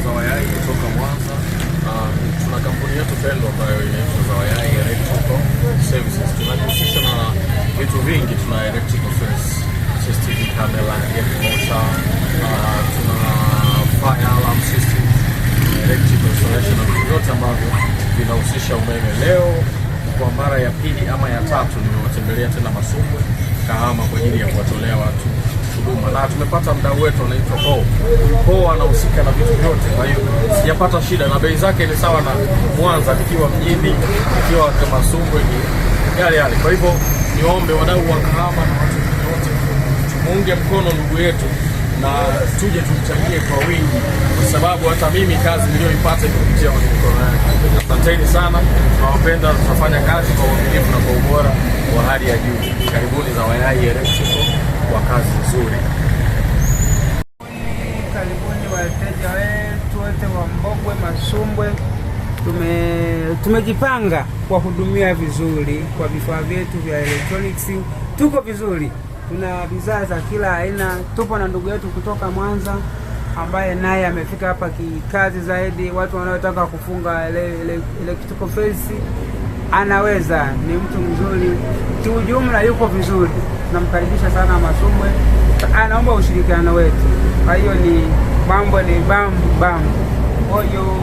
Zawayai kutoka Mwanza. Tuna kampuni yetu pendwa ambayo inaitwa Zawayai Electrical Services. Tunajihusisha na vitu vingi. Tuna electrical fence, CCTV camera, gate motor, tuna fire alarm system, electrical installation na vitu vyote ambavyo vinahusisha umeme. Leo kwa mara ya pili ama ya tatu nimewatembelea tena Masumbwe, Kahama kwa ajili ya kuwatolea watu huduma, na tumepata mdau wetu anaitwa Paul anahusika na vitu vyote. Kwa hiyo sijapata shida, na bei zake ni sawa na Mwanza, nikiwa mjini, nikiwa kama Masumbwe ni yale. Kwa hivyo niombe wadau wa Kahama na watu wote tumuunge mkono ndugu yetu na tuje tumchangie kwa wingi, kwa sababu hata mimi kazi niliyoipata kupitia mikono yake. Asanteni sana, tunawapenda, tutafanya kazi kwa uaminifu na kwa ubora wa hali ya juu. Karibuni Zawayai Electrical kwa kazi nzuri. Karibuni wateja wetu wote wa Mbogwe, Masumbwe. Tumejipanga kuwahudumia vizuri kwa vifaa vyetu vya electronics. Tuko vizuri, tuna bidhaa za kila aina. Tupo na ndugu yetu kutoka Mwanza ambaye naye amefika hapa kikazi zaidi. Watu wanaotaka kufunga electrical fence anaweza, ni mtu mzuri, kiujumla yuko vizuri. Tunamkaribisha sana Masumbwe, anaomba ushirikiano wetu. Kwa hiyo ni mambo ni bam. Oyo